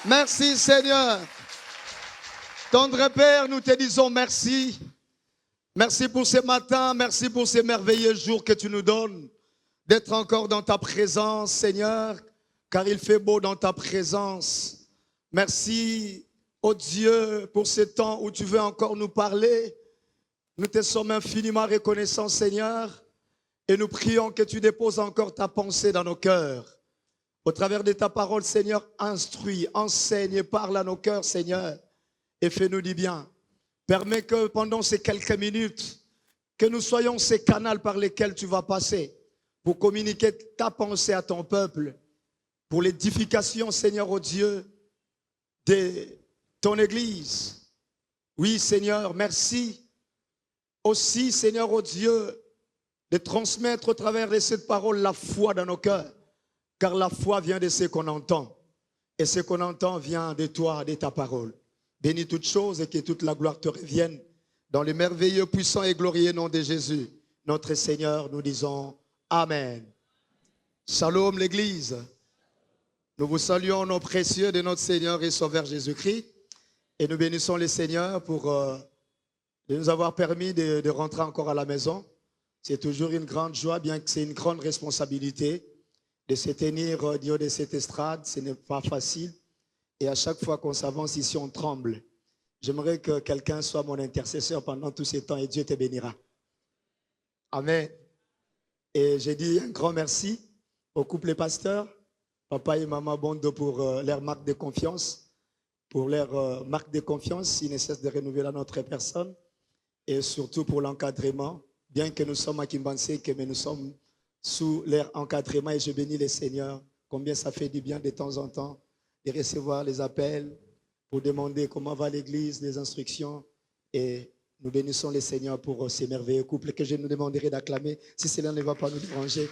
Merci Seigneur. Tendre Père, nous te disons merci. Merci pour ce matin, merci pour ces merveilleux jours que tu nous donnes. D'être encore dans ta présence, Seigneur, car il fait beau dans ta présence. Merci, oh Dieu, pour ce temps où tu veux encore nous parler. Nous te sommes infiniment reconnaissants, Seigneur, et nous prions que tu déposes encore ta pensée dans nos cœurs. Au travers de ta parole, Seigneur, instruis, enseigne et parle à nos cœurs, Seigneur, et fais-nous du bien. Permets que pendant ces quelques minutes, que nous soyons ces canaux par lesquels tu vas passer pour communiquer ta pensée à ton peuple, pour l'édification, Seigneur, oh Dieu, de ton Église. Oui, Seigneur, merci aussi, Seigneur, oh Dieu, de transmettre au travers de cette parole la foi dans nos cœurs. Car la foi vient de ce qu'on entend. Et ce qu'on entend vient de toi, de ta parole. Bénis toutes choses et que toute la gloire te revienne. Dans le merveilleux, puissant et glorieux nom de Jésus, notre Seigneur, nous disons Amen. Shalom l'Église. Nous vous saluons, nos précieux de notre Seigneur et Sauveur Jésus-Christ. Et nous bénissons le Seigneur pour de nous avoir permis de rentrer encore à la maison. C'est toujours une grande joie, bien que c'est une grande responsabilité. De se tenir au niveau de cette estrade, ce n'est pas facile. Et à chaque fois qu'on s'avance ici, on tremble. J'aimerais que quelqu'un soit mon intercesseur pendant tous ces temps et Dieu te bénira. Amen. Et j'ai dit un grand merci au couple pasteur, papa et maman Bondo, pour leur marque de confiance. Pour leur marque de confiance, ils ne cessent de renouveler à notre personne. Et surtout pour l'encadrement. Bien que nous sommes à Kimbanseke, mais nous sommes sous leur encadrement et je bénis les Seigneurs. Combien ça fait du bien de temps en temps de recevoir les appels pour demander comment va l'église, les instructions. Et nous bénissons les Seigneurs pour ces merveilleux couples que je nous demanderai d'acclamer si cela ne va pas nous déranger.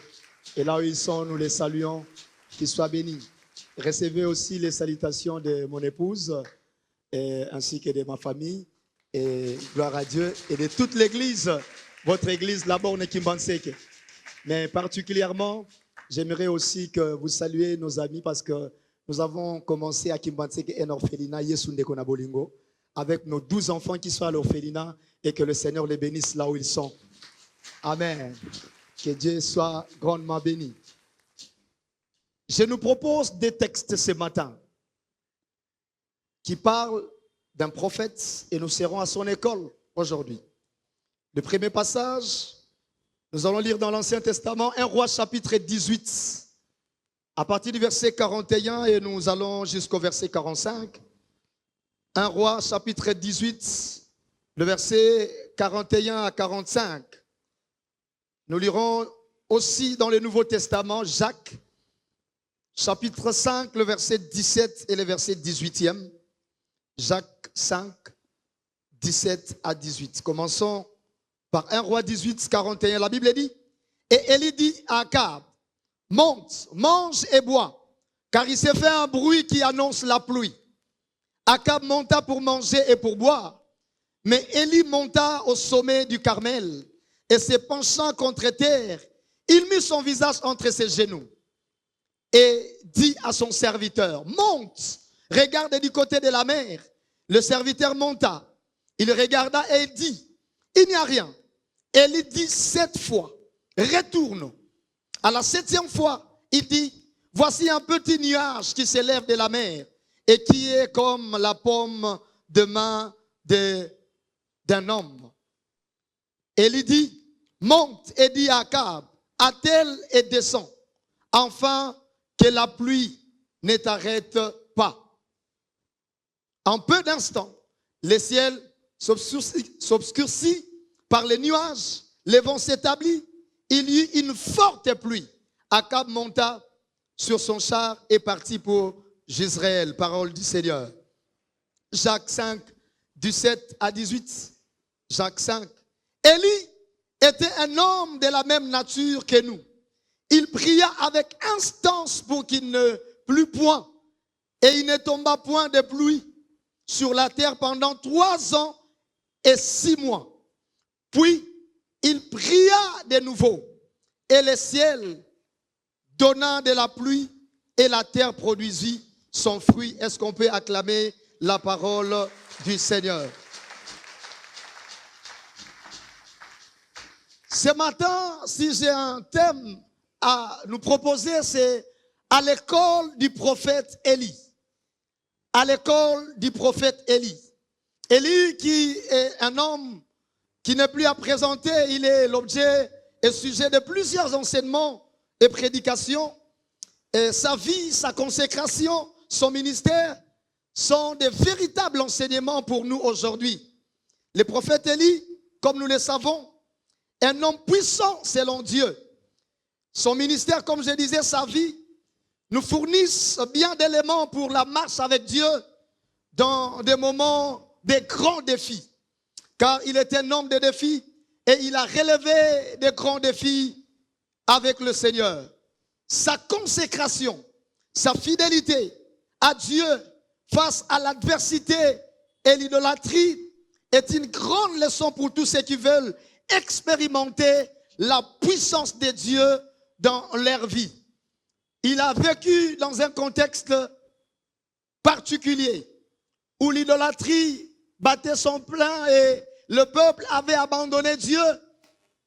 Et là où ils sont, nous les saluons. Qu'ils soient bénis. Recevez aussi les salutations de mon épouse ainsi que de ma famille. Et gloire à Dieu. Et de toute l'église, votre église là-bas, on est Kimbanseke. Mais particulièrement, j'aimerais aussi que vous saluiez nos amis parce que nous avons commencé à Kimbanseke un orphelinat Yesunde Konabolingo avec nos 12 enfants qui sont à l'orphelinat et que le Seigneur les bénisse là où ils sont. Amen. Que Dieu soit grandement béni. Je nous propose des textes ce matin qui parlent d'un prophète et nous serons à son école aujourd'hui. Le premier passage, nous allons lire dans l'Ancien Testament 1 Roi chapitre 18, à partir du verset 41 et nous allons jusqu'au verset 45. 1 Roi chapitre 18, le verset 41 à 45. Nous lirons aussi dans le Nouveau Testament Jacques, chapitre 5, le verset 17 et le verset 18e. Jacques 5, 17 à 18. Commençons par 1 Roi 18, 41, la Bible dit, et Élie dit à Akab, monte, mange et bois, car il s'est fait un bruit qui annonce la pluie. Akab monta pour manger et pour boire, mais Élie monta au sommet du Carmel, et se penchant contre terre, il mit son visage entre ses genoux, et dit à son serviteur, monte, regarde du côté de la mer. Le serviteur monta, il regarda et il dit, il n'y a rien. Élie dit 7 fois, retourne. À la 7e fois, il dit, voici un petit nuage qui s'élève de la mer et qui est comme la paume de main d'un homme. Élie dit, monte et dit à Akab, attelle et descend, afin que la pluie ne t'arrête pas. En peu d'instants, le ciel s'obscurcit par les nuages, le vent s'établit, il y eut une forte pluie. Akab monta sur son char et partit pour Jezreel, parole du Seigneur. Jacques 5, 17 à 18. Jacques 5. Élie était un homme de la même nature que nous. Il pria avec instance pour qu'il ne plût point, et il ne tomba point de pluie sur la terre pendant 3 ans et 6 mois. Puis, il pria de nouveau, et le ciel donna de la pluie, et la terre produisit son fruit. Est-ce qu'on peut acclamer la parole du Seigneur? Ce matin, si j'ai un thème à nous proposer, c'est à l'école du prophète Élie. À l'école du prophète Élie. Élie qui est un homme qui n'est plus à présenter, il est l'objet et sujet de plusieurs enseignements et prédications. Et sa vie, sa consécration, son ministère sont des véritables enseignements pour nous aujourd'hui. Le prophète Élie, comme nous le savons, est un homme puissant selon Dieu. Son ministère, comme je disais, sa vie, nous fournissent bien d'éléments pour la marche avec Dieu dans des moments de grands défis. Car il était un homme de défis et il a relevé des grands défis avec le Seigneur. Sa consécration, sa fidélité à Dieu face à l'adversité et l'idolâtrie est une grande leçon pour tous ceux qui veulent expérimenter la puissance de Dieu dans leur vie. Il a vécu dans un contexte particulier où l'idolâtrie battait son plein et le peuple avait abandonné Dieu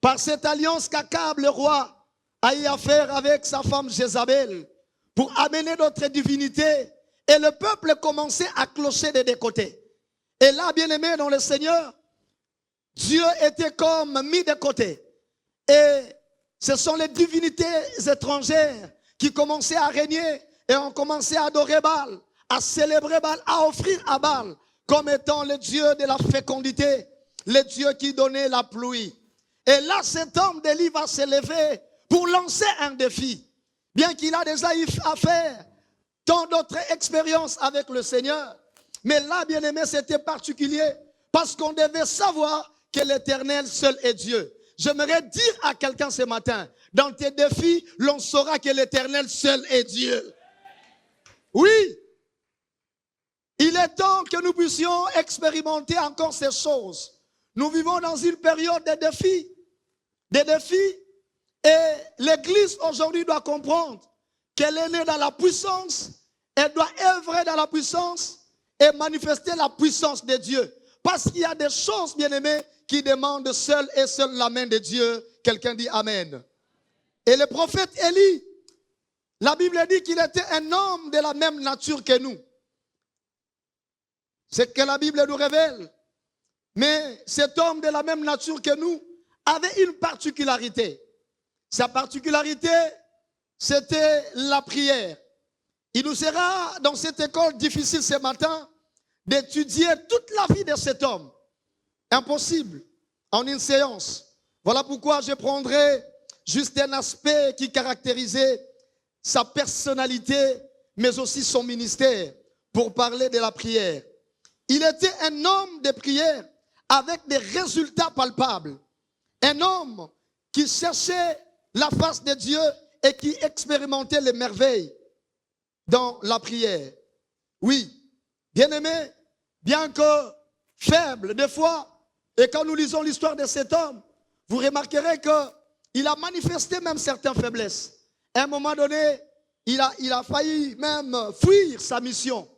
par cette alliance qu'Akab, le roi, a eu à faire avec sa femme Jézabel pour amener d'autres divinités. Et le peuple commençait à clocher des deux côtés. Et là, bien aimé dans le Seigneur, Dieu était comme mis de côté. Et ce sont les divinités étrangères qui commençaient à régner et ont commencé à adorer Baal, à célébrer Baal, à offrir à Baal comme étant le Dieu de la fécondité, le Dieu qui donnait la pluie. Et là, cet homme d'Élie va se lever pour lancer un défi. Bien qu'il a déjà eu à faire tant d'autres expériences avec le Seigneur. Mais là, bien aimé, c'était particulier parce qu'on devait savoir que l'Éternel seul est Dieu. J'aimerais dire à quelqu'un ce matin, dans tes défis, l'on saura que l'Éternel seul est Dieu. Oui, il est temps que nous puissions expérimenter encore ces choses. Nous vivons dans une période de défis. Des défis. Et l'Église aujourd'hui doit comprendre qu'elle est née dans la puissance. Elle doit œuvrer dans la puissance et manifester la puissance de Dieu. Parce qu'il y a des choses, bien-aimés, qui demandent seule et seule la main de Dieu. Quelqu'un dit Amen. Et le prophète Élie, la Bible dit qu'il était un homme de la même nature que nous. C'est ce que la Bible nous révèle. Mais cet homme de la même nature que nous avait une particularité. Sa particularité, c'était la prière. Il nous sera dans cette école difficile ce matin d'étudier toute la vie de cet homme. Impossible en une séance. Voilà pourquoi je prendrai juste un aspect qui caractérisait sa personnalité, mais aussi son ministère, pour parler de la prière. Il était un homme de prière avec des résultats palpables. Un homme qui cherchait la face de Dieu et qui expérimentait les merveilles dans la prière. Oui, bien-aimé, bien que faible des fois, et quand nous lisons l'histoire de cet homme, vous remarquerez qu'il a manifesté même certaines faiblesses. À un moment donné, il a failli même fuir sa mission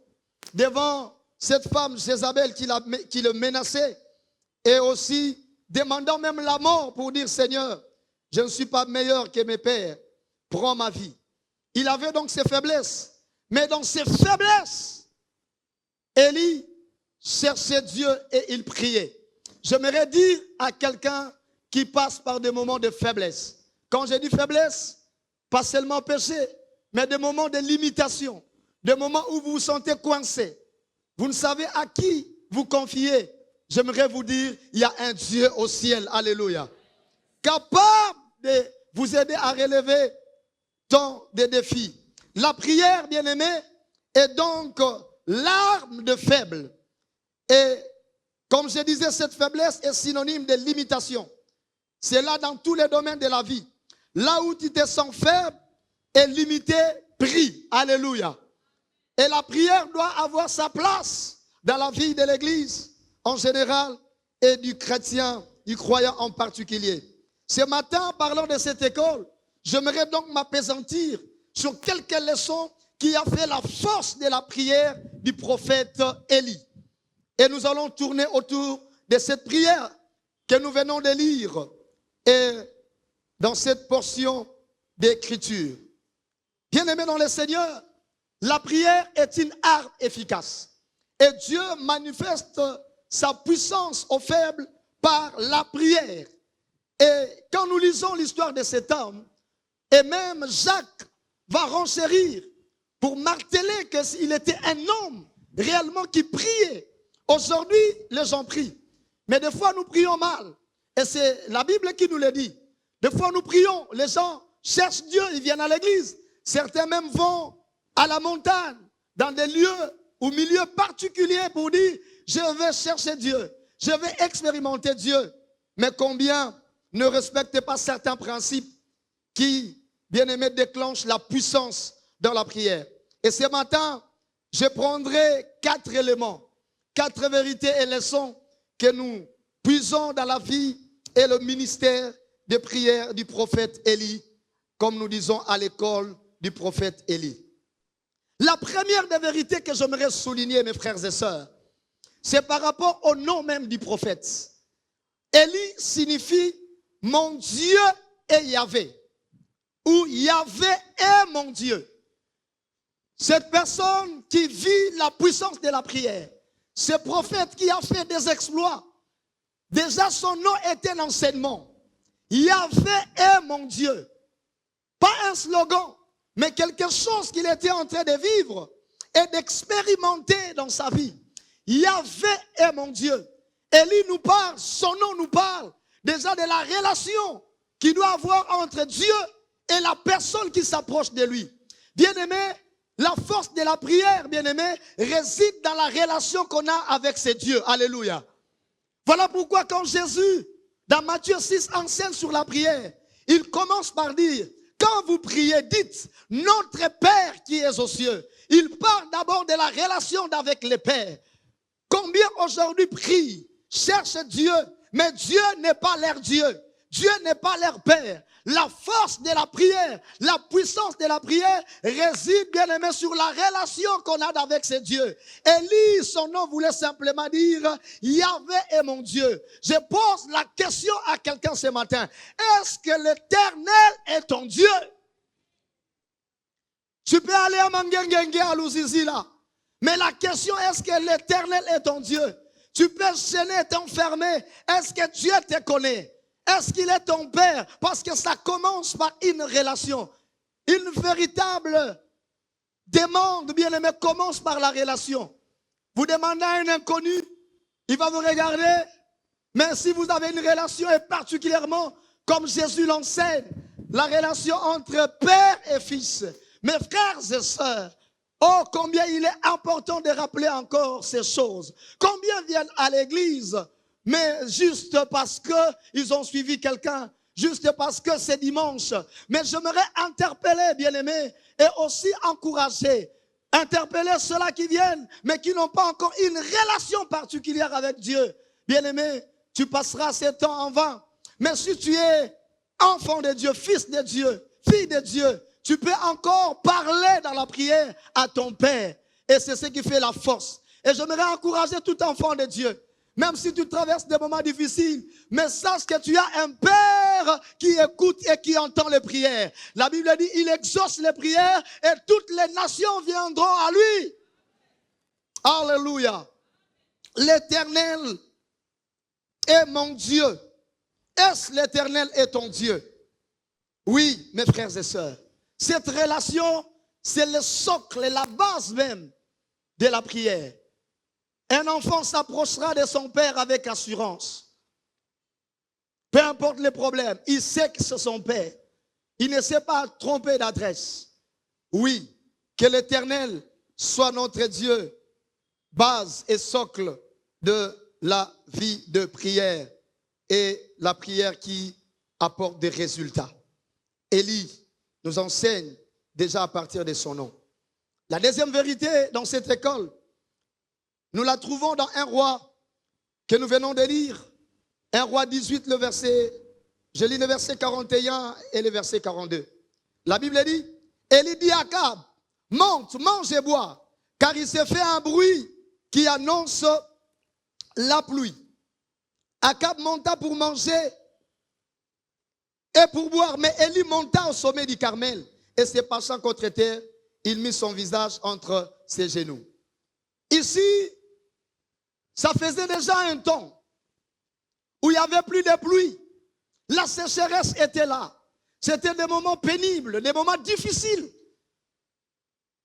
devant cette femme Jézabel qui le menaçait et aussi demandant même la mort pour dire Seigneur, je ne suis pas meilleur que mes pères, prends ma vie. Il avait donc ses faiblesses, mais dans ses faiblesses, Élie cherchait Dieu et il priait. J'aimerais dire à quelqu'un qui passe par des moments de faiblesse. Quand je dis faiblesse, pas seulement péché, mais des moments de limitation, des moments où vous vous sentez coincé. Vous ne savez à qui vous confier. J'aimerais vous dire, il y a un Dieu au ciel, alléluia, capable de vous aider à relever tant de défis. La prière, bien-aimé, est donc l'arme de faible. Et comme je disais, cette faiblesse est synonyme de limitation. C'est là dans tous les domaines de la vie. Là où tu te sens faible et limité, prie. Alléluia. Et la prière doit avoir sa place dans la vie de l'Église en général et du chrétien, du croyant en particulier. Ce matin, parlant de cette école, j'aimerais donc m'appesantir sur quelques leçons qui a fait la force de la prière du prophète Élie. Et nous allons tourner autour de cette prière que nous venons de lire et dans cette portion d'écriture. Bien-aimés dans le Seigneur, la prière est une arme efficace. Et Dieu manifeste sa puissance aux faibles par la prière. Et quand nous lisons l'histoire de cet homme, et même Jacques va renchérir pour marteler qu'il était un homme réellement qui priait. Aujourd'hui, les gens prient. Mais des fois, nous prions mal. Et c'est la Bible qui nous le dit. Des fois, nous prions. Les gens cherchent Dieu, ils viennent à l'église. Certains même vont à la montagne, dans des lieux ou milieux particuliers pour dire, je vais chercher Dieu. Je vais expérimenter Dieu. Mais combien ne respectent pas certains principes qui, bien aimés, déclenchent la puissance dans la prière. Et ce matin, je prendrai 4 éléments, 4 vérités et leçons que nous puisons dans la vie et le ministère de prière du prophète Élie, comme nous disons à l'école du prophète Élie. La première des vérités que j'aimerais souligner, mes frères et sœurs, c'est par rapport au nom même du prophète. Élie signifie « mon Dieu est Yahvé » ou « Yahvé est mon Dieu ». Cette personne qui vit la puissance de la prière, ce prophète qui a fait des exploits, déjà son nom était un enseignement. Yahvé est mon Dieu. Pas un slogan, mais quelque chose qu'il était en train de vivre et d'expérimenter dans sa vie. Yahvé est mon Dieu. Élie nous parle, son nom nous parle déjà de la relation qu'il doit avoir entre Dieu et la personne qui s'approche de lui. Bien-aimé, la force de la prière, bien-aimé, réside dans la relation qu'on a avec ce Dieu. Alléluia. Voilà pourquoi quand Jésus, dans Matthieu 6, enseigne sur la prière, il commence par dire, quand vous priez, dites, notre Père qui est aux cieux. Il parle d'abord de la relation avec le Père. Combien aujourd'hui prient, cherchent Dieu, mais Dieu n'est pas leur Dieu. Dieu n'est pas leur Père. La force de la prière, la puissance de la prière réside, bien aimé, sur la relation qu'on a avec ce Dieu. Élie, son nom voulait simplement dire Yahvé est mon Dieu. Je pose la question à quelqu'un ce matin. Est-ce que l'Éternel est ton Dieu? Tu peux aller à Mangengenge, à Louzizi là. Mais la question, est-ce que l'Éternel est ton Dieu? Tu peux gêner, t'enfermer. Est-ce que Dieu te connaît? Est-ce qu'il est ton Père? Parce que ça commence par une relation. Une véritable demande, bien aimé, commence par la relation. Vous demandez à un inconnu, il va vous regarder. Mais si vous avez une relation, et particulièrement, comme Jésus l'enseigne, la relation entre Père et Fils. Mes frères et sœurs, oh, combien il est important de rappeler encore ces choses. Combien viennent à l'église, mais juste parce qu'ils ont suivi quelqu'un, juste parce que c'est dimanche. Mais j'aimerais interpeller, bien-aimés, et aussi encourager, interpeller ceux-là qui viennent, mais qui n'ont pas encore une relation particulière avec Dieu. Bien-aimé, tu passeras ces temps en vain. Mais si tu es enfant de Dieu, fils de Dieu, fille de Dieu, tu peux encore parler dans la prière à ton Père. Et c'est ce qui fait la force. Et j'aimerais encourager tout enfant de Dieu. Même si tu traverses des moments difficiles, mais sache que tu as un Père qui écoute et qui entend les prières. La Bible dit, il exauce les prières et toutes les nations viendront à lui. Alléluia. L'Éternel est mon Dieu. Est-ce l'Éternel est ton Dieu? Oui, mes frères et sœurs. Cette relation, c'est le socle, la base même de la prière. Un enfant s'approchera de son père avec assurance. Peu importe les problèmes, il sait que c'est son père. Il ne s'est pas trompé d'adresse. Oui, que l'Éternel soit notre Dieu, base et socle de la vie de prière et la prière qui apporte des résultats. Élie nous enseigne déjà à partir de son nom. La deuxième vérité dans cette école, nous la trouvons dans un roi que nous venons de lire. Un roi 18, je lis le verset 41 et le verset 42. La Bible dit, Élie dit à Akab, monte, mange et bois, car il s'est fait un bruit qui annonce la pluie. Akab monta pour manger et pour boire, mais Élie monta au sommet du Carmel et se penchant contre terre, il mit son visage entre ses genoux. Ici, ça faisait déjà un temps où il n'y avait plus de pluie. La sécheresse était là. C'était des moments pénibles, des moments difficiles.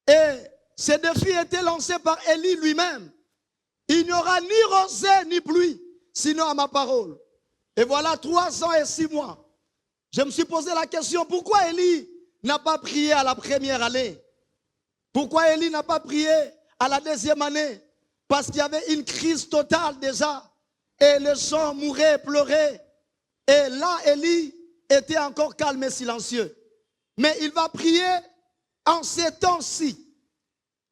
Et ces défis étaient lancés par Élie lui-même. Il n'y aura ni rosée ni pluie, sinon à ma parole. Et voilà 3 ans et 6 mois. Je me suis posé la question, pourquoi Élie n'a pas prié à la première année? Pourquoi Élie n'a pas prié à la deuxième année? Parce qu'il y avait une crise totale déjà. Et les gens mouraient, pleuraient. Et là, Élie était encore calme et silencieux. Mais il va prier en ces temps-ci,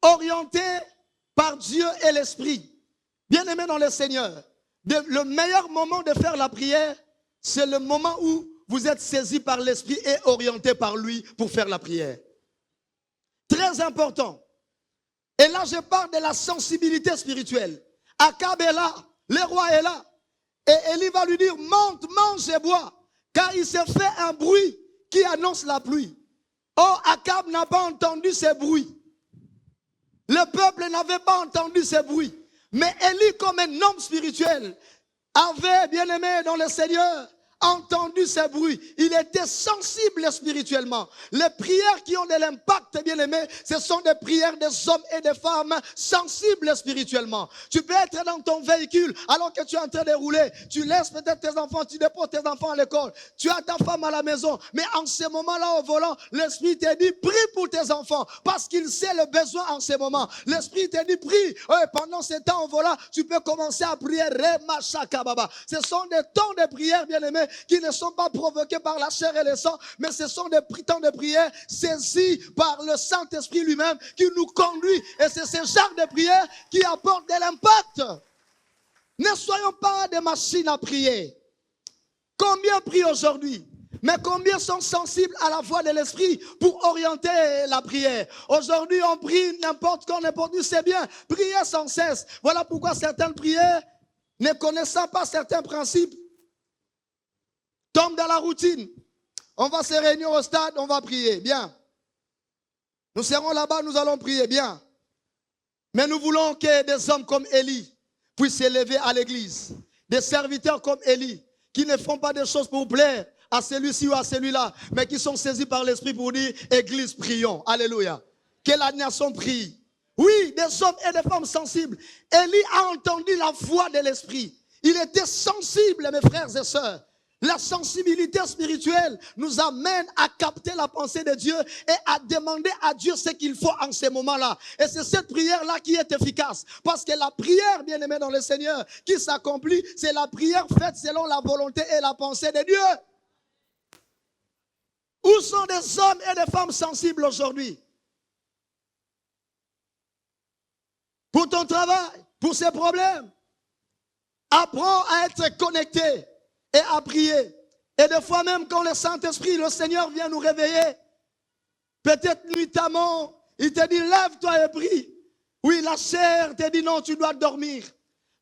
orienté par Dieu et l'Esprit. Bien-aimé dans le Seigneur, le meilleur moment de faire la prière, c'est le moment où vous êtes saisi par l'Esprit et orienté par lui pour faire la prière. Très important. Et là, je parle de la sensibilité spirituelle. Akab est là, le roi est là. Et Élie va lui dire, monte, mange et bois, car il s'est fait un bruit qui annonce la pluie. Or, Akab n'a pas entendu ce bruit. Le peuple n'avait pas entendu ce bruit. Mais Élie, comme un homme spirituel, avait, bien aimé dans le Seigneur, entendu ces bruits. Il était sensible spirituellement. Les prières qui ont de l'impact, bien aimé, ce sont des prières des hommes et des femmes sensibles spirituellement. Tu peux être dans ton véhicule alors que tu es en train de rouler. Tu laisses peut-être tes enfants, tu déposes tes enfants à l'école. Tu as ta femme à la maison. Mais en ce moment-là, au volant, l'Esprit te dit, prie pour tes enfants parce qu'il sait le besoin en ce moment. L'Esprit te dit, prie. Pendant ce temps au volant, tu peux commencer à prier. Ce sont des temps de prière, bien aimé, qui ne sont pas provoqués par la chair et le sang, mais ce sont des temps de prière saisis par le Saint-Esprit lui-même qui nous conduit. Et c'est ce genre de prière qui apporte de l'impact. Ne soyons pas des machines à prier. Combien prient aujourd'hui? Mais combien sont sensibles à la voix de l'Esprit pour orienter la prière? Aujourd'hui, on prie n'importe quand, n'importe où, c'est bien. Prier sans cesse. Voilà pourquoi certaines prières, ne connaissant pas certains principes, tombent dans la routine. On va se réunir au stade, on va prier. Bien. Nous serons là-bas, nous allons prier. Bien. Mais nous voulons que des hommes comme Élie puissent s'élever à l'église. Des serviteurs comme Élie, qui ne font pas des choses pour plaire à celui-ci ou à celui-là, mais qui sont saisis par l'Esprit pour dire, Église, prions. Alléluia. Que la nation prie. Oui, des hommes et des femmes sensibles. Élie a entendu la voix de l'Esprit. Il était sensible, mes frères et sœurs. La sensibilité spirituelle nous amène à capter la pensée de Dieu et à demander à Dieu ce qu'il faut en ces moments-là. Et c'est cette prière-là qui est efficace. Parce que la prière, bien aimée dans le Seigneur, qui s'accomplit, c'est la prière faite selon la volonté et la pensée de Dieu. Où sont des hommes et des femmes sensibles aujourd'hui? Pour ton travail, pour ces problèmes. Apprends à être connecté et à prier. Et des fois même quand le Saint-Esprit, le Seigneur vient nous réveiller, peut-être nuitamment, il te dit lève-toi et prie. Oui, la chair te dit non, tu dois dormir.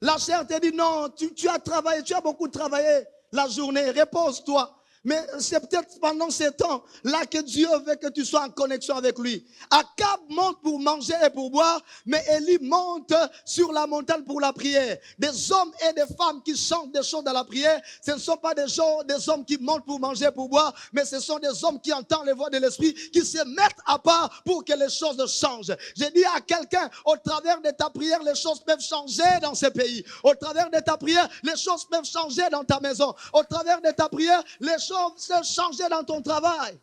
La chair te dit non, tu as travaillé, tu as beaucoup travaillé la journée, repose-toi. Mais c'est peut-être pendant ces temps-là que Dieu veut que tu sois en connexion avec lui. Akab monte pour manger et pour boire, mais Élie monte sur la montagne pour la prière. Des hommes et des femmes qui chantent des choses dans la prière, ce ne sont pas des hommes qui montent pour manger et pour boire, mais ce sont des hommes qui entendent les voix de l'Esprit, qui se mettent à part pour que les choses changent. J'ai dit à quelqu'un, au travers de ta prière, les choses peuvent changer dans ce pays. Au travers de ta prière, les choses peuvent changer dans ta maison. Au travers de ta prière, les choses peuvent changer dans ton travail.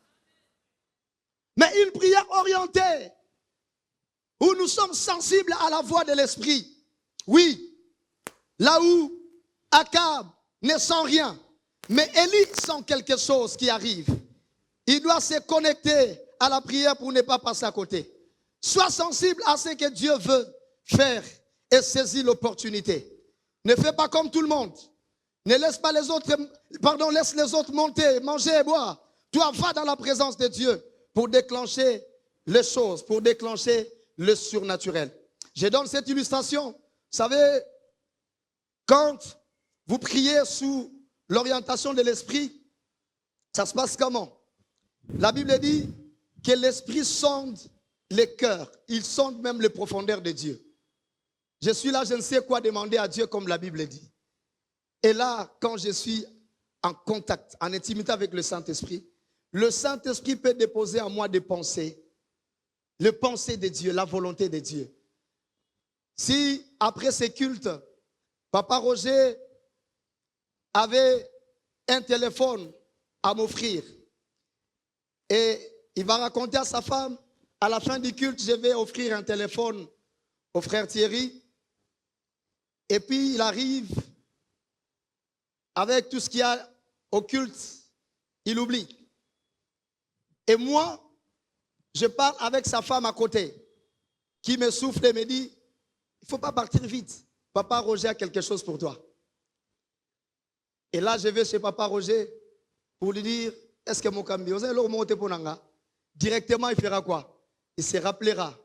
Mais une prière orientée, où nous sommes sensibles à la voix de l'Esprit. Oui, là où Akab ne sent rien, mais Élie sent quelque chose qui arrive. Il doit se connecter à la prière pour ne pas passer à côté. Sois sensible à ce que Dieu veut faire et saisis l'opportunité. Ne fais pas comme tout le monde. Ne laisse pas les autres, laisse les autres monter, manger et boire. Toi, va dans la présence de Dieu pour déclencher les choses, pour déclencher le surnaturel. Je donne cette illustration. Vous savez, quand vous priez sous l'orientation de l'esprit, ça se passe comment? La Bible dit que l'esprit sonde les cœurs. Il sonde même les profondeurs de Dieu. Je suis là, je ne sais quoi demander à Dieu comme la Bible dit. Et là, quand je suis en contact, en intimité avec le Saint-Esprit, le Saint-Esprit peut déposer en moi des pensées. Les pensées de Dieu, la volonté de Dieu. Si après ces cultes, Papa Roger avait un téléphone à m'offrir et il va raconter à sa femme, à la fin du culte, je vais offrir un téléphone au frère Thierry. Et puis il arrive avec tout ce qu'il y a au culte, il oublie. Et moi, je parle avec sa femme à côté, qui me souffle et me dit, il ne faut pas partir vite. Papa Roger a quelque chose pour toi. Et là, je vais chez Papa Roger pour lui dire, est-ce que mon camion, directement, il fera quoi? Il se rappellera.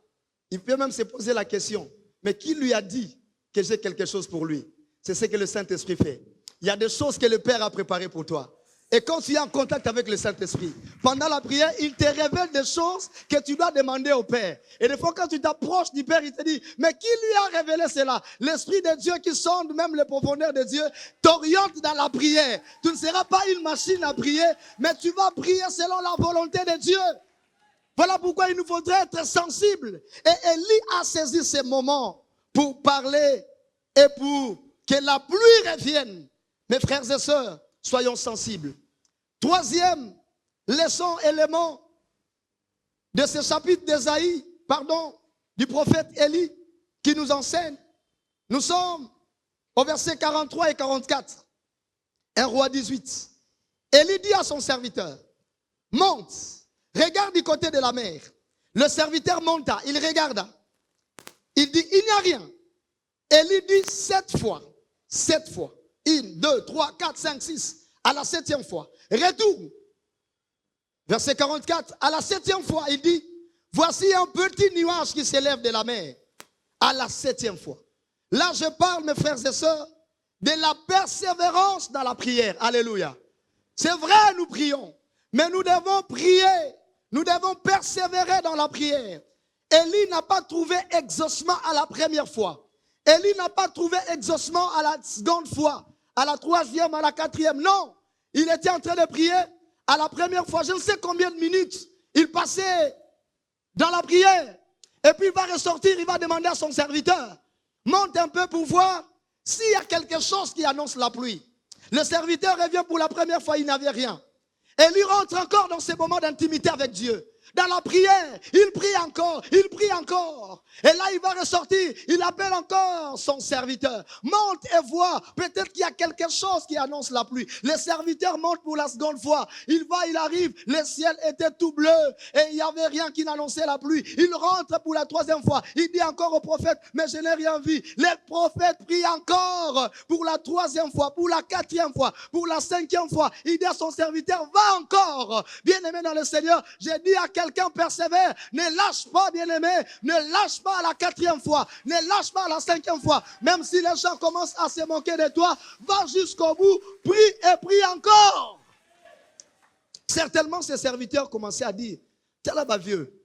Il peut même se poser la question, mais qui lui a dit que j'ai quelque chose pour lui? C'est ce que le Saint-Esprit fait. Il y a des choses que le Père a préparées pour toi. Et quand tu es en contact avec le Saint-Esprit, pendant la prière, il te révèle des choses que tu dois demander au Père. Et des fois, quand tu t'approches du Père, il te dit, mais qui lui a révélé cela? L'Esprit de Dieu qui sonde même les profondeurs de Dieu t'oriente dans la prière. Tu ne seras pas une machine à prier, mais tu vas prier selon la volonté de Dieu. Voilà pourquoi il nous faudrait être sensibles. Et Élie a saisi ces moments pour parler et pour que la pluie revienne. Mes frères et sœurs, soyons sensibles. Troisième leçon, élément de ce chapitre d'Ésaïe, du prophète Élie, qui nous enseigne. Nous sommes au verset 43 et 44. 1 Roi 18. Élie dit à son serviteur, monte, regarde du côté de la mer. Le serviteur monta, il regarda. Il dit, il n'y a rien. Élie dit 7 fois. 7 fois. 1, 2, 3, 4, 5, 6. À la 7e fois. Retourne. Verset 44. À la 7e fois, il dit, voici un petit nuage qui s'élève de la mer. À la 7e fois. Là, je parle, mes frères et sœurs, de la persévérance dans la prière. Alléluia. C'est vrai, nous prions. Mais nous devons prier. Nous devons persévérer dans la prière. Élie n'a pas trouvé exaucement à la première fois. Élie n'a pas trouvé exaucement à la seconde fois, à la 3e, à la 4e. Non, il était en train de prier à la première fois. Je ne sais combien de minutes il passait dans la prière. Et puis il va ressortir, il va demander à son serviteur, monte un peu pour voir s'il y a quelque chose qui annonce la pluie. Le serviteur revient pour la première fois, il n'avait rien. Et lui rentre encore dans ces moments d'intimité avec Dieu. Dans la prière, il prie encore, il prie encore. Et là, il va ressortir, il appelle encore son serviteur. Monte et vois, peut-être qu'il y a quelque chose qui annonce la pluie. Le serviteur monte pour la seconde fois. Il va, il arrive, le ciel était tout bleu et il n'y avait rien qui n'annonçait la pluie. Il rentre pour la 3e fois. Il dit encore au prophète, mais je n'ai rien vu. Le prophète prie encore pour la 3e fois, pour la 4e fois, pour la 5e fois. Il dit à son serviteur, va encore. Bien-aimé dans le Seigneur, j'ai dit à quelqu'un persévère, ne lâche pas, bien-aimé, ne lâche pas à la 4e fois, ne lâche pas à la 5e fois, même si les gens commencent à se moquer de toi, va jusqu'au bout, prie et prie encore. Certainement, ses serviteurs commençaient à dire, tiens là-bas vieux,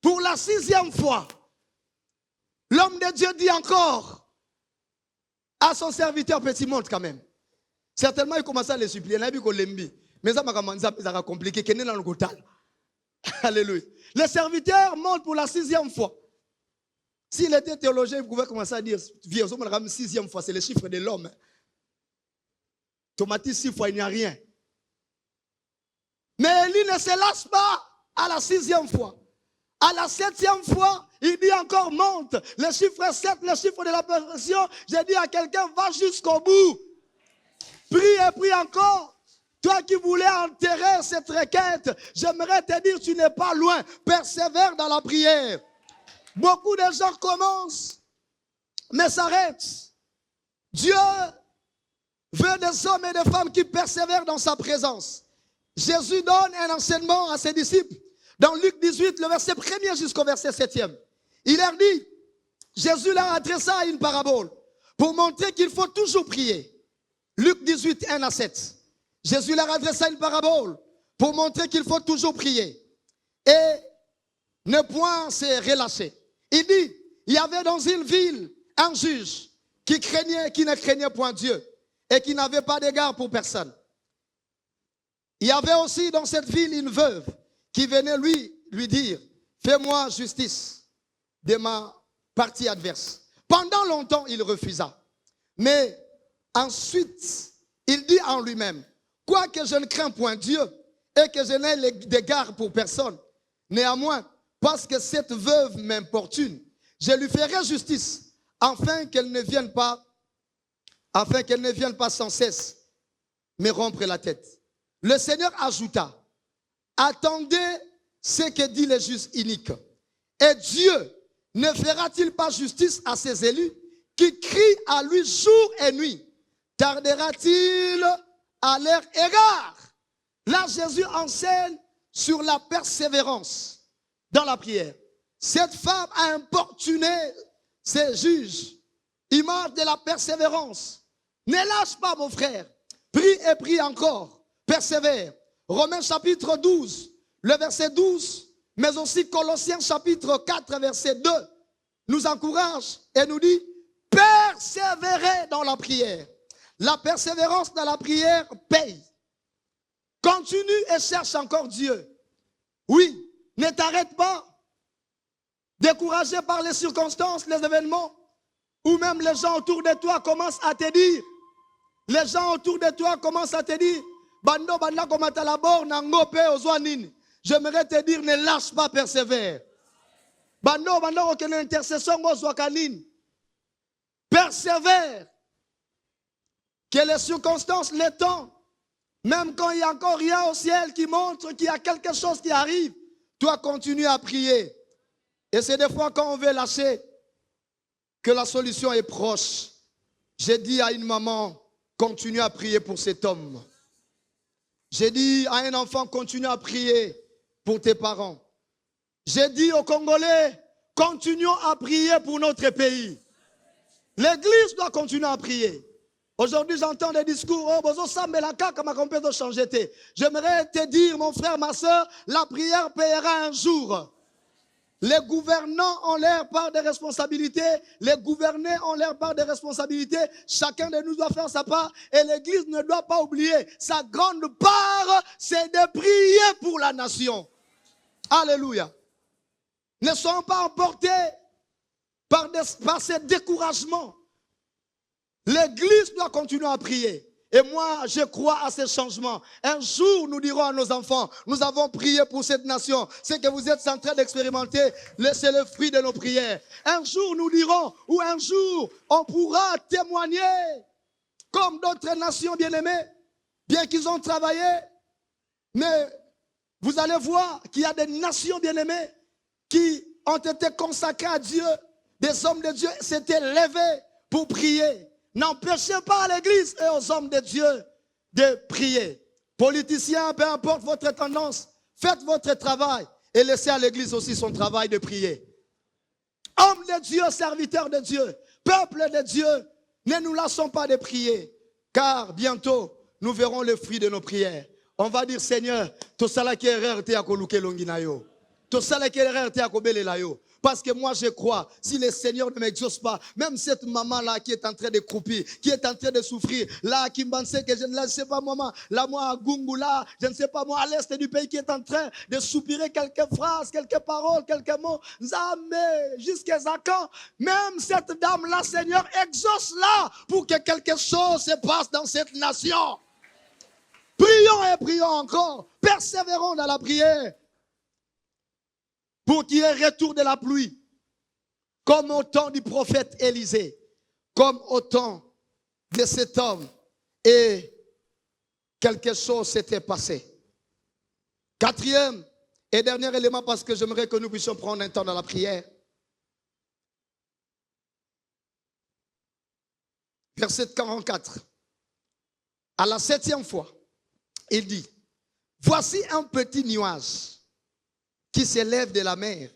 pour la 6e fois, l'homme de Dieu dit encore à son serviteur, petit monte quand même. Certainement, il commençait à les supplier. Mais ça m'a compliqué. Alléluia. Le serviteur monte pour la 6e fois. S'il était théologien, il pouvait commencer à dire, viens, 6e fois, c'est le chiffre de l'homme. Tomati 6 fois, il n'y a rien. Mais Élie ne se lâche pas à la 6e fois. À la 7e fois, il dit encore monte. Le chiffre 7, le chiffre de la perfection. J'ai dit à quelqu'un, va jusqu'au bout. Prie et prie encore. Toi qui voulais enterrer cette requête, j'aimerais te dire, tu n'es pas loin. Persévère dans la prière. Beaucoup de gens commencent, mais s'arrêtent. Dieu veut des hommes et des femmes qui persévèrent dans sa présence. Jésus donne un enseignement à ses disciples. Dans Luc 18, le verset 1er jusqu'au verset 7e. Il leur dit, Jésus leur adressa une parabole pour montrer qu'il faut toujours prier. Luc 18, 1 à 7. Jésus leur adressa une parabole pour montrer qu'il faut toujours prier et ne point se relâcher. Il dit, il y avait dans une ville un juge qui ne craignait point Dieu et qui n'avait pas d'égard pour personne. Il y avait aussi dans cette ville une veuve qui venait lui dire, fais-moi justice de ma partie adverse. Pendant longtemps, il refusa. Mais ensuite, il dit en lui-même, quoique je ne crains point Dieu et que je n'ai d'égard pour personne, néanmoins, parce que cette veuve m'importune, je lui ferai justice, afin qu'elle ne vienne pas sans cesse me rompre la tête. Le Seigneur ajouta, attendez ce que dit le juge inique. Et Dieu ne fera-t-il pas justice à ses élus qui crient à lui jour et nuit? Tardera-t-il à leur égard? Là, Jésus enseigne sur la persévérance dans la prière. Cette femme a importuné ses juges. Il marche de la persévérance. Ne lâche pas, mon frère. Prie et prie encore. Persévère. Romains chapitre 12, le verset 12, mais aussi Colossiens chapitre 4, verset 2, nous encourage et nous dit, persévérez dans la prière. La persévérance dans la prière paye. Continue et cherche encore Dieu. Oui, ne t'arrête pas. Découragé par les circonstances, les événements, ou même les gens autour de toi commencent à te dire, les gens autour de toi commencent à te dire, Bando banda komata la bord nango pe ozwa nini. J'aimerais te dire, ne lâche pas, persévère. Bando banda okene intercession ozwa kanini. Persévère. Que les circonstances, les temps, même quand il n'y a encore rien au ciel qui montre qu'il y a quelque chose qui arrive, toi continue à prier. Et c'est des fois quand on veut lâcher que la solution est proche. J'ai dit à une maman, continue à prier pour cet homme. J'ai dit à un enfant, continue à prier pour tes parents. J'ai dit aux Congolais, continuons à prier pour notre pays. L'Église doit continuer à prier. Aujourd'hui, j'entends des discours, oh, bozo sambelaka comme on peut changer. J'aimerais te dire, mon frère, ma soeur, la prière payera un jour. Les gouvernants ont leur part de responsabilité. Les gouvernés ont leur part de responsabilité. Chacun de nous doit faire sa part. Et l'Église ne doit pas oublier sa grande part, c'est de prier pour la nation. Alléluia. Ne soyons pas emportés par ces découragements. L'Église doit continuer à prier. Et moi, je crois à ces changements. Un jour, nous dirons à nos enfants, nous avons prié pour cette nation. Ce que vous êtes en train d'expérimenter, c'est le fruit de nos prières. Un jour, nous dirons, ou un jour, on pourra témoigner comme d'autres nations bien-aimées, bien qu'ils ont travaillé. Mais vous allez voir qu'il y a des nations bien-aimées qui ont été consacrées à Dieu. Des hommes de Dieu s'étaient levés pour prier. N'empêchez pas à l'Église et aux hommes de Dieu de prier. Politiciens, peu importe votre tendance, faites votre travail et laissez à l'Église aussi son travail de prier. Hommes de Dieu, serviteurs de Dieu, peuple de Dieu, ne nous lassons pas de prier, car bientôt nous verrons le fruit de nos prières. On va dire, Seigneur, tout ça qui est erreur, t'es à koluke longinayo. Tout ça qui est erreur, t'es à kobele layo. Parce que moi je crois, si le Seigneur ne m'exauce pas, même cette maman-là qui est en train de croupir, qui est en train de souffrir, là, qui me pensait que je ne sais pas moi, là, moi à Gungu, là, je ne sais pas moi, à l'est du pays, qui est en train de soupirer quelques phrases, quelques paroles, quelques mots, Zame, jusqu'à quand, même cette dame-là, Seigneur, exauce-la pour que quelque chose se passe dans cette nation. Prions et prions encore, persévérons dans la prière. Pour qu'il y ait retour de la pluie, comme au temps du prophète Élisée, comme au temps de cet homme, et quelque chose s'était passé. Quatrième et dernier élément, parce que j'aimerais que nous puissions prendre un temps dans la prière. Verset 44. À la 7e fois, il dit, voici un petit nuage qui s'élève de la mer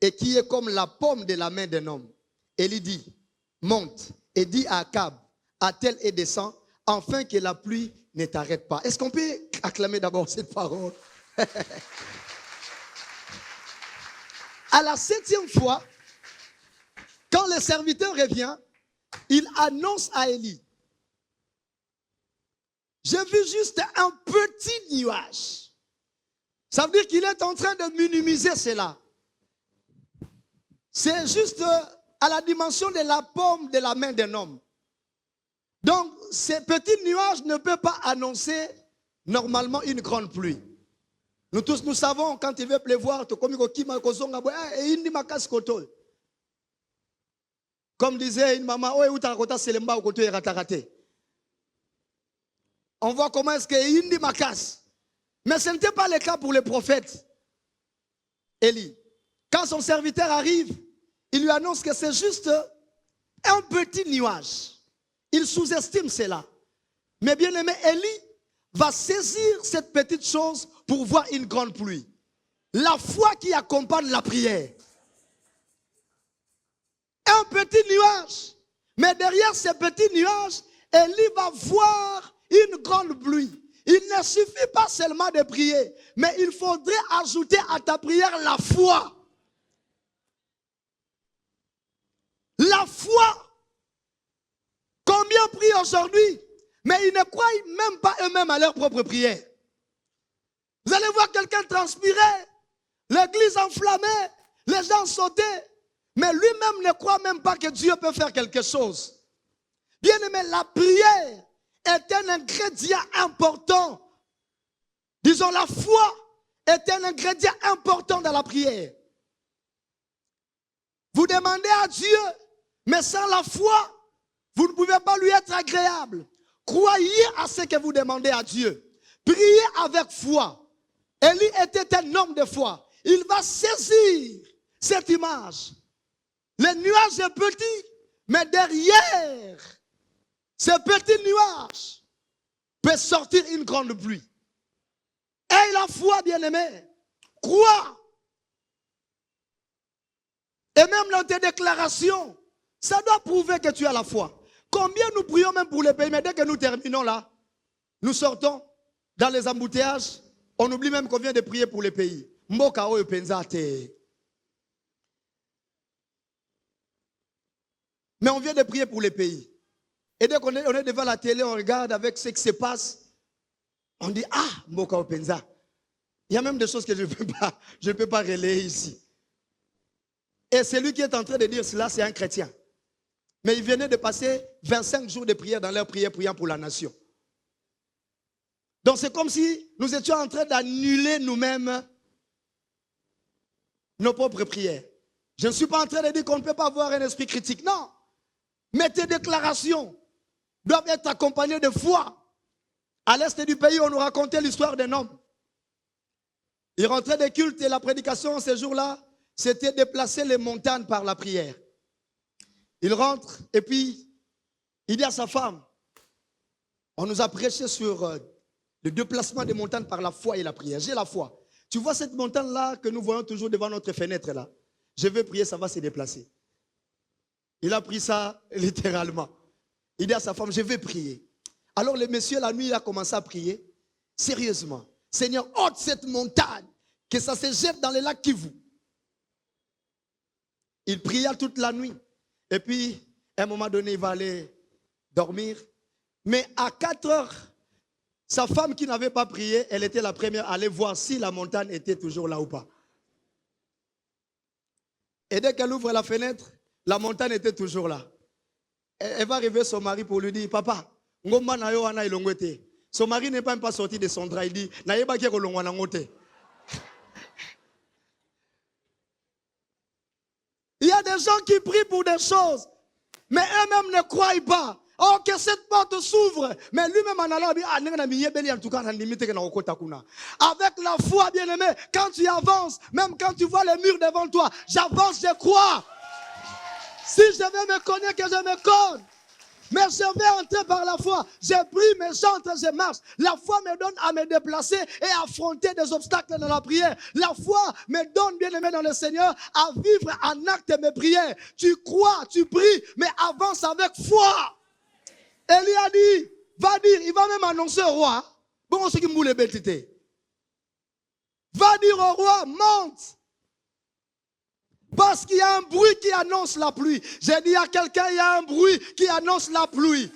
et qui est comme la paume de la main d'un homme. Et il dit, monte et dis à Akab, attelle et descend, afin que la pluie ne t'arrête pas. Est-ce qu'on peut acclamer d'abord cette parole? À la 7e fois, quand le serviteur revient, il annonce à Élie, j'ai vu juste un petit nuage. Ça veut dire qu'il est en train de minimiser cela. C'est juste à la dimension de la paume de la main d'un homme. Donc, ce petit nuage ne peut pas annoncer normalement une grande pluie. Nous tous, nous savons, quand il veut pleuvoir, comme disait une maman, on voit comment est-ce qu'il indi makas. Mais ce n'était pas le cas pour le prophète Élie. Quand son serviteur arrive, il lui annonce que c'est juste un petit nuage. Il sous-estime cela. Mais bien aimé, Élie va saisir cette petite chose pour voir une grande pluie. La foi qui accompagne la prière. Un petit nuage. Mais derrière ce petit nuage, Élie va voir une grande pluie. Il ne suffit pas seulement de prier, mais il faudrait ajouter à ta prière la foi. La foi. Combien prient aujourd'hui, mais ils ne croient même pas eux-mêmes à leur propre prière. Vous allez voir quelqu'un transpirer, l'église enflammée, les gens sautaient, mais lui-même ne croit même pas que Dieu peut faire quelque chose. Bien aimé, la prière est un ingrédient important. Disons, la foi est un ingrédient important dans la prière. Vous demandez à Dieu, mais sans la foi, vous ne pouvez pas lui être agréable. Croyez à ce que vous demandez à Dieu. Priez avec foi. Élie était un homme de foi. Il va saisir cette image. Le nuage est petit, mais derrière ce petit nuage peut sortir une grande pluie. Aie la foi, bien-aimé. Crois. Et même dans tes déclarations, ça doit prouver que tu as la foi. Combien nous prions même pour les pays, mais dès que nous terminons là, nous sortons dans les embouteillages, on oublie même qu'on vient de prier pour les pays. Mais on vient de prier pour les pays. Et dès qu'on est devant la télé, on regarde avec ce qui se passe, on dit, ah, Mboka Openza. Il y a même des choses que je ne peux pas relayer ici. Et celui qui est en train de dire cela, c'est un chrétien. Mais ils venaient de passer 25 jours de prière dans leur prière, priant pour la nation. Donc c'est comme si nous étions en train d'annuler nous-mêmes nos propres prières. Je ne suis pas en train de dire qu'on ne peut pas avoir un esprit critique. Non. Mais tes déclarations doivent être accompagnées de foi. À l'est du pays, on nous racontait l'histoire d'un homme. Il rentrait des cultes et la prédication ces jours-là, c'était déplacer les montagnes par la prière. Il rentre et puis il dit à sa femme, on nous a prêché sur le déplacement des montagnes par la foi et la prière. J'ai la foi. Tu vois cette montagne-là que nous voyons toujours devant notre fenêtre là. Je vais prier, ça va se déplacer. Il a pris ça littéralement. Il dit à sa femme, je vais prier. Alors le monsieur la nuit, il a commencé à prier. Sérieusement. Seigneur, ôte cette montagne, que ça se jette dans le lac Kivu. Il pria toute la nuit. Et puis, à un moment donné, il va aller dormir. Mais à 4 heures, sa femme qui n'avait pas prié, elle était la première à aller voir si la montagne était toujours là ou pas. Et dès qu'elle ouvre la fenêtre, la montagne était toujours là. Elle va arriver son mari pour lui dire, papa, son mari n'est même pas sorti de son drap. Il dit, il y a des gens qui prient pour des choses, mais eux-mêmes ne croient pas. Oh, que cette porte s'ouvre. Mais lui-même en allant, avec la foi, bien-aimé, quand tu avances, même quand tu vois les murs devant toi, j'avance, je crois. Si je veux me connaître, que je me connais. Mais je vais entrer par la foi. J'ai pris mes chantres, je marche. La foi me donne à me déplacer et à affronter des obstacles dans la prière. La foi me donne, bien aimé dans le Seigneur, à vivre en acte mes prières. Tu crois, tu pries, mais avance avec foi. Élie a dit, va dire, il va même annoncer au roi. Bon, ce qui me voulait bêtiter. Va dire au roi, monte. Parce qu'il y a un bruit qui annonce la pluie. J'ai dit à quelqu'un, il y a un bruit qui annonce la pluie.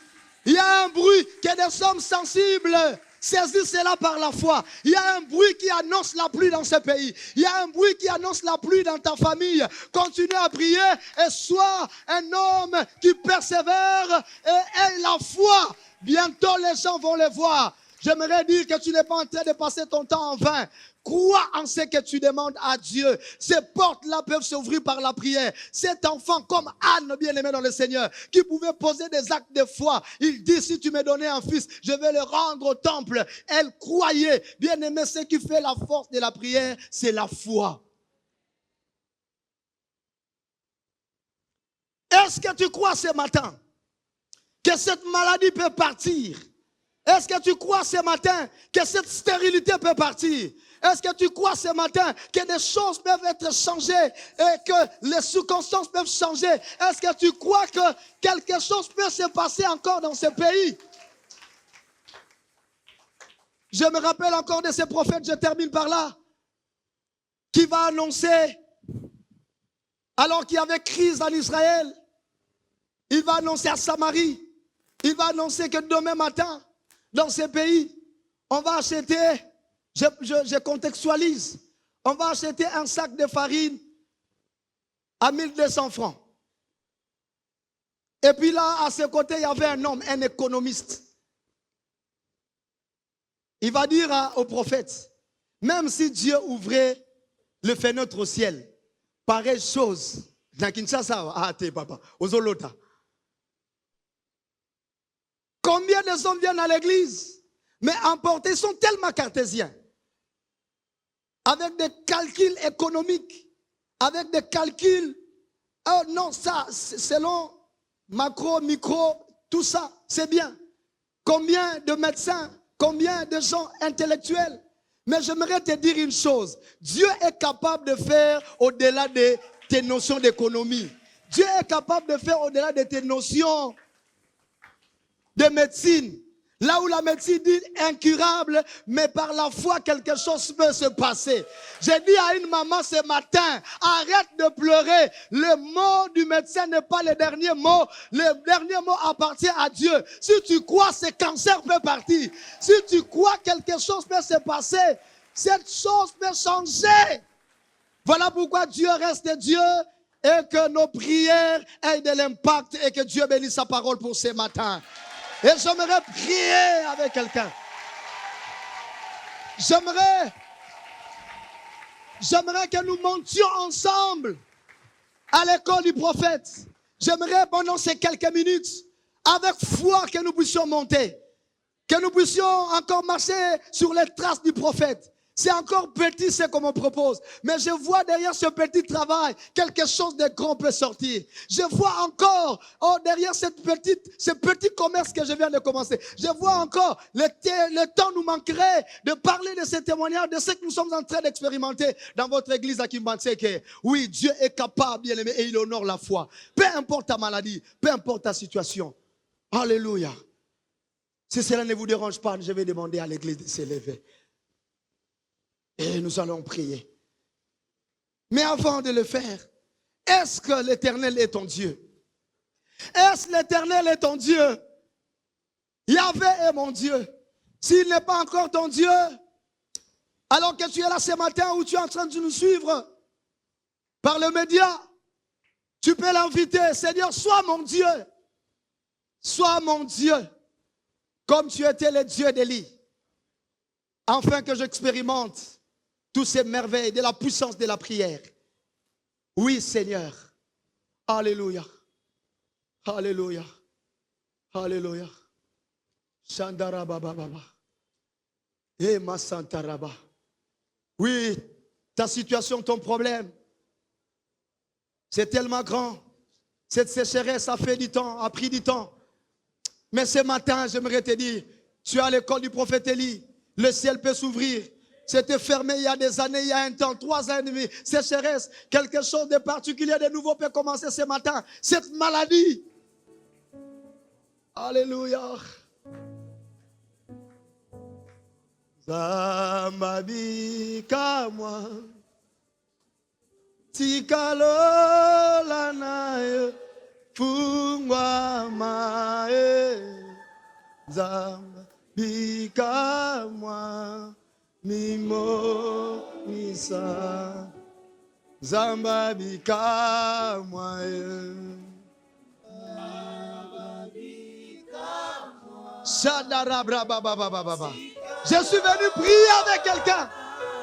Il y a un bruit que des hommes sensibles saisissent cela par la foi. Il y a un bruit qui annonce la pluie dans ce pays. Il y a un bruit qui annonce la pluie dans ta famille. Continue à prier et sois un homme qui persévère et ait la foi. Bientôt les gens vont le voir. J'aimerais dire que tu n'es pas en train de passer ton temps en vain. Crois en ce que tu demandes à Dieu. Ces portes-là peuvent s'ouvrir par la prière. Cet enfant, comme Anne, bien-aimé dans le Seigneur, qui pouvait poser des actes de foi. Il dit, si tu me donnais un fils, je vais le rendre au temple. Elle croyait. Bien-aimé, ce qui fait la force de la prière, c'est la foi. Est-ce que tu crois ce matin que cette maladie peut partir? Est-ce que tu crois ce matin que cette stérilité peut partir? Est-ce que tu crois ce matin que des choses peuvent être changées et que les circonstances peuvent changer? Est-ce que tu crois que quelque chose peut se passer encore dans ce pays? Je me rappelle encore de ces prophètes, je termine par là, qui va annoncer, alors qu'il y avait crise en Israël, il va annoncer à Samarie, il va annoncer que demain matin, dans ce pays, on va acheter, je contextualise, on va acheter un sac de farine à 1200 francs. Et puis là, à ses côtés, il y avait un homme, un économiste. Il va dire au prophète, même si Dieu ouvrait le fenêtre au ciel, pareille chose, dans Kinshasa, papa, aux Olota. Combien de hommes viennent à l'église, mais emportés, ils sont tellement cartésiens, avec des calculs économiques, avec des calculs, oh non, ça, selon macro, micro, tout ça, c'est bien. Combien de médecins, combien de gens intellectuels. Mais j'aimerais te dire une chose, Dieu est capable de faire au-delà de tes notions d'économie. Dieu est capable de faire au-delà de tes notions de médecine. Là où la médecine dit incurable, mais par la foi, quelque chose peut se passer. J'ai dit à une maman ce matin, arrête de pleurer. Le mot du médecin n'est pas le dernier mot. Le dernier mot appartient à Dieu. Si tu crois, ce cancer peut partir. Si tu crois, quelque chose peut se passer. Cette chose peut changer. Voilà pourquoi Dieu reste Dieu et que nos prières aient de l'impact et que Dieu bénisse sa parole pour ce matin. Et j'aimerais prier avec quelqu'un. J'aimerais que nous montions ensemble à l'école du prophète. J'aimerais pendant ces quelques minutes, avec foi, que nous puissions monter. Que nous puissions encore marcher sur les traces du prophète. C'est encore petit ce qu'on me propose. Mais je vois derrière ce petit travail, quelque chose de grand peut sortir. Je vois encore, derrière ce petit commerce que je viens de commencer. Je vois encore, le temps nous manquerait de parler de ces témoignages, de ce que nous sommes en train d'expérimenter dans votre église à Kimbanseke. Oui, Dieu est capable, bien aimé, et il honore la foi. Peu importe ta maladie, peu importe ta situation. Alléluia. Si cela ne vous dérange pas, je vais demander à l'église de s'élever. Et nous allons prier. Mais avant de le faire, est-ce que l'Éternel est ton Dieu? Est-ce que l'Éternel est ton Dieu? Yahvé est mon Dieu. S'il n'est pas encore ton Dieu, alors que tu es là ce matin où tu es en train de nous suivre par le média, tu peux l'inviter. Seigneur, sois mon Dieu. Sois mon Dieu, comme tu étais le Dieu d'Élie. Afin que j'expérimente toutes ces merveilles de la puissance de la prière. Oui, Seigneur. Alléluia. Alléluia. Alléluia. Shandaraba baba. Et ma santaraba. Oui, ta situation, ton problème, c'est tellement grand. Cette sécheresse a fait du temps, a pris du temps. Mais ce matin, j'aimerais te dire, tu es à l'école du prophète Élie. Le ciel peut s'ouvrir. C'était fermé il y a des années, il y a un temps, 3 ans et demi. Sécheresse, quelque chose de particulier, de nouveau peut commencer ce matin. Cette maladie. Alléluia. Zambabi kamwa tikalo lanae fungwa mae zambabi kamwa mimo misa zambabi kamwa Je suis venu prier avec quelqu'un.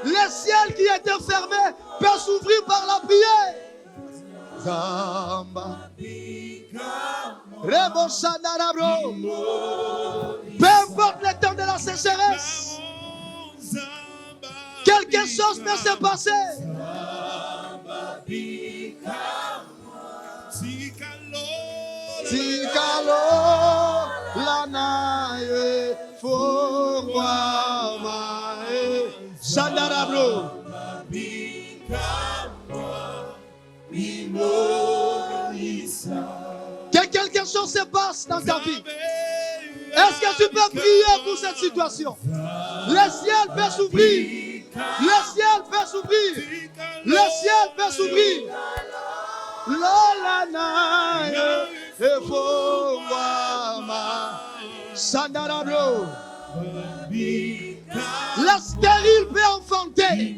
Le ciel qui était fermé peut s'ouvrir par la prière. Peu importe le temps de la sécheresse, quelque chose peut se passer. Tikalo lanae fongwamae Sandarabro. Que quelque chose se passe dans ta vie. Est-ce que tu peux prier pour cette situation? Le ciel peut s'ouvrir. Le ciel peut s'ouvrir. Le ciel peut s'ouvrir. Lolanae Sandarabro. La stérile peut enfanter.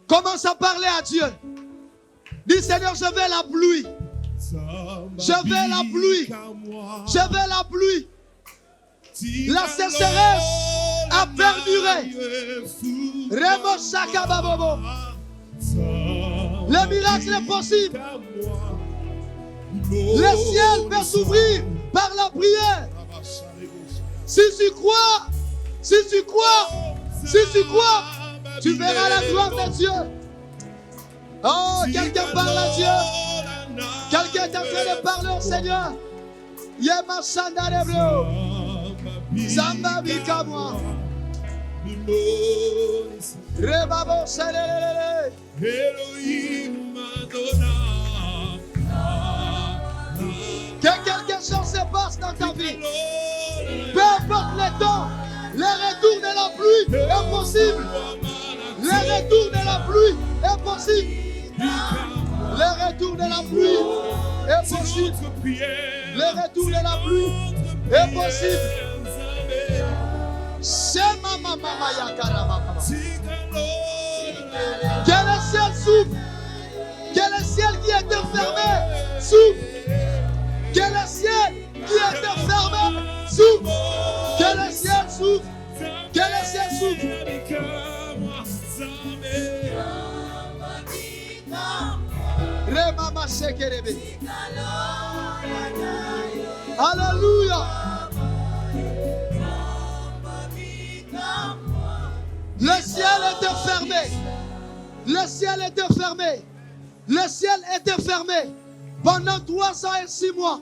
Commence à parler à Dieu. Dis Seigneur, je veux la pluie. Je veux la pluie. Je veux la pluie. La sécheresse a perduré. Remo Shakababobo. Le miracle est possible. Le ciel peut s'ouvrir par la prière. Si tu crois, si tu crois, si tu crois, tu verras la gloire de Dieu. Oh, quelqu'un parle à Dieu. Quelqu'un est en train de parler au Seigneur. Yema Sandarebro. Zamba Bikamwa. Rebabo Salele. Elohim Madonna. Que quelque chose se passe dans ta vie. Peu importe le temps, le retour de la pluie est possible. Le retour de la pluie est possible. Le retour de la pluie est possible. Le retour de la pluie est possible. C'est maman yakarama. Que le ciel s'ouvre. Que le ciel qui était fermé s'ouvre. Que le ciel qui était fermé s'ouvre. Que le ciel s'ouvre. Que le ciel s'ouvre. Remama Shekerebe. Alléluia. Le ciel était fermé. Le ciel était fermé. Le ciel était fermé. Pendant 3 ans et 6 mois,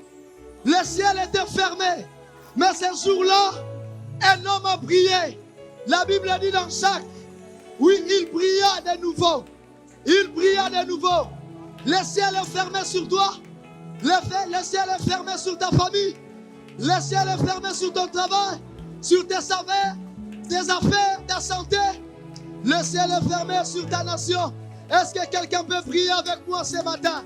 le ciel était fermé. Mais ce jour-là, un homme a prié. La Bible dit dans Jacques, oui, il pria de nouveau. Il pria de nouveau. Le ciel est fermé sur toi. Le ciel est fermé sur ta famille. Le ciel est fermé sur ton travail, sur tes affaires, ta santé. Le ciel est fermé sur ta nation. Est-ce que quelqu'un peut prier avec moi ce matin?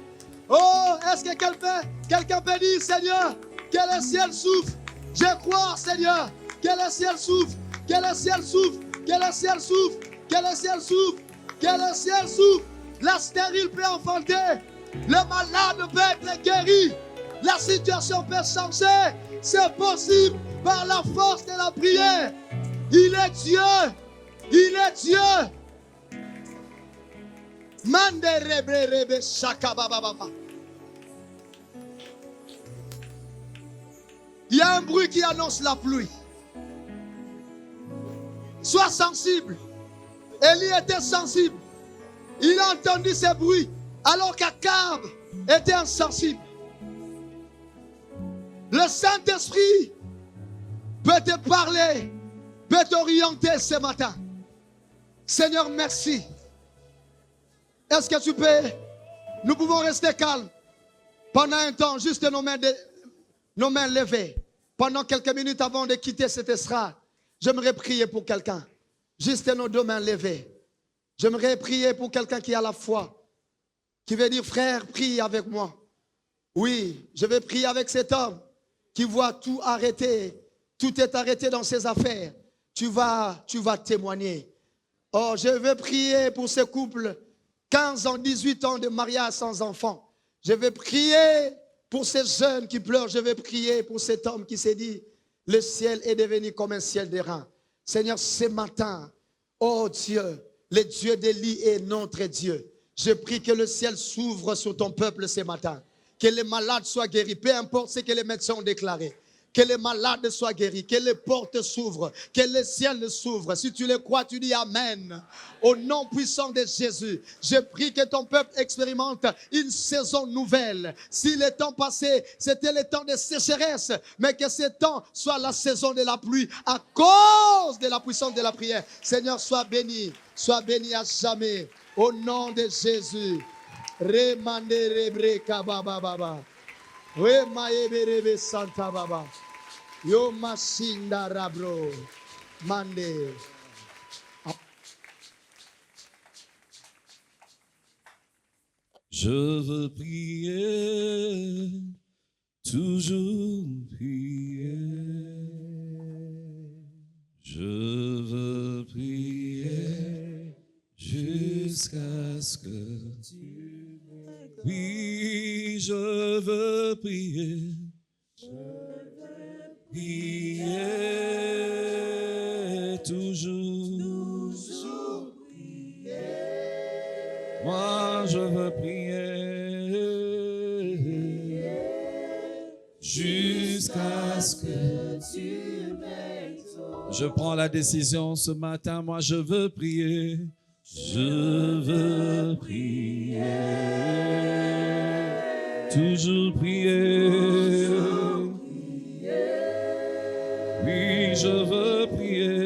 Oh, est-ce que quelqu'un peut dire, Seigneur, que le ciel s'ouvre? Je crois, Seigneur, que le ciel s'ouvre, que le ciel s'ouvre, que le ciel s'ouvre, que le ciel s'ouvre, que le ciel s'ouvre. La stérile peut enfanter, le malade peut être guéri, la situation peut changer. C'est possible par la force de la prière. Il est Dieu, il est Dieu. Mande rebe rebe shakabababa. Il y a un bruit qui annonce la pluie. Sois sensible. Élie était sensible. Il a entendu ces bruits alors qu'Akab était insensible. Le Saint-Esprit peut te parler, peut t'orienter ce matin. Seigneur, merci. Est-ce que tu peux? Nous pouvons rester calmes pendant un temps, juste nos mains levées. Pendant quelques minutes avant de quitter cette estrade, j'aimerais prier pour quelqu'un. Juste nos deux mains levées. J'aimerais prier pour quelqu'un qui a la foi, qui veut dire, frère, prie avec moi. Oui, je vais prier avec cet homme qui voit tout arrêter. Tout est arrêté dans ses affaires. Tu vas témoigner. Oh, je vais prier pour ce couple, 15 ans, 18 ans de mariage sans enfant. Je vais prier pour ces jeunes qui pleurent. Je vais prier pour cet homme qui s'est dit, le ciel est devenu comme un ciel d'airain. Seigneur, ce matin, oh Dieu, le Dieu d'Élie est notre Dieu. Je prie que le ciel s'ouvre sur ton peuple ce matin. Que les malades soient guéris, peu importe ce que les médecins ont déclaré. Que les malades soient guéris, que les portes s'ouvrent, que le ciel s'ouvre. Si tu le crois, tu dis Amen. Au nom puissant de Jésus, je prie que ton peuple expérimente une saison nouvelle. Si le temps passé, c'était le temps de sécheresse, mais que ce temps soit la saison de la pluie à cause de la puissance de la prière. Seigneur, sois béni à jamais. Au nom de Jésus. Remande rebreka baba baba. Remaeberebe santa baba. Yo masinda rabro. Mande. Je veux prier, toujours prier. Je veux prier jusqu'à ce que tu m'aides. Oui, je veux prier. Je veux prier toujours prier. Moi, je veux prier jusqu'à ce que tu m'exauces. Je prends la décision ce matin, moi je veux prier. Je veux prier, toujours prier. Oui, je veux prier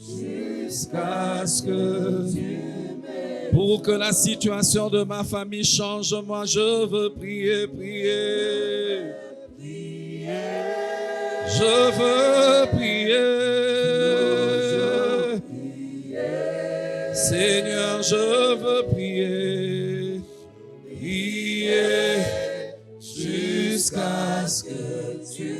jusqu'à ce que, pour que la situation de ma famille change, moi je veux prier, prier. Je veux prier. Seigneur, je veux prier, prier jusqu'à ce que tu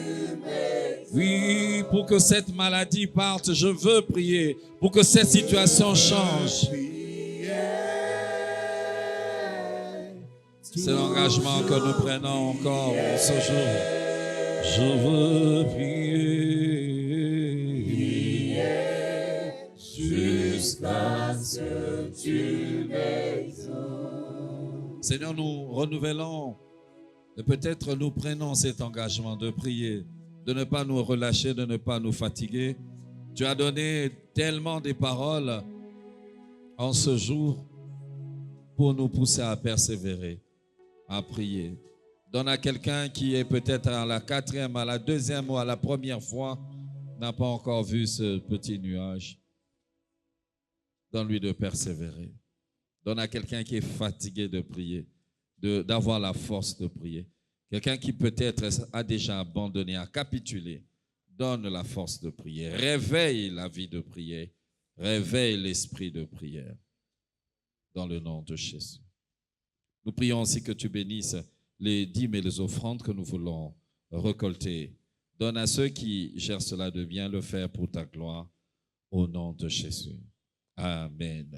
m'aides. Oui, pour que cette maladie parte, je veux prier, pour que cette situation change. C'est l'engagement que nous prenons encore ce jour. Je veux prier jusqu'à ce que tu m'exauces. Seigneur, nous renouvelons et peut-être nous prenons cet engagement de prier, de ne pas nous relâcher, de ne pas nous fatiguer. Tu as donné tellement de paroles en ce jour pour nous pousser à persévérer, à prier. Donne à quelqu'un qui est peut-être à la 4e, à la 2e ou à la première fois, n'a pas encore vu ce petit nuage. Donne-lui de persévérer. Donne à quelqu'un qui est fatigué de prier, d'avoir la force de prier. Quelqu'un qui peut-être a déjà abandonné, a capitulé. Donne la force de prier. Réveille la vie de prière. Réveille l'esprit de prière. Dans le nom de Jésus. Nous prions aussi que tu bénisses les dîmes et les offrandes que nous voulons récolter. Donne à ceux qui gèrent cela de bien le faire pour ta gloire, au nom de Jésus. Amen.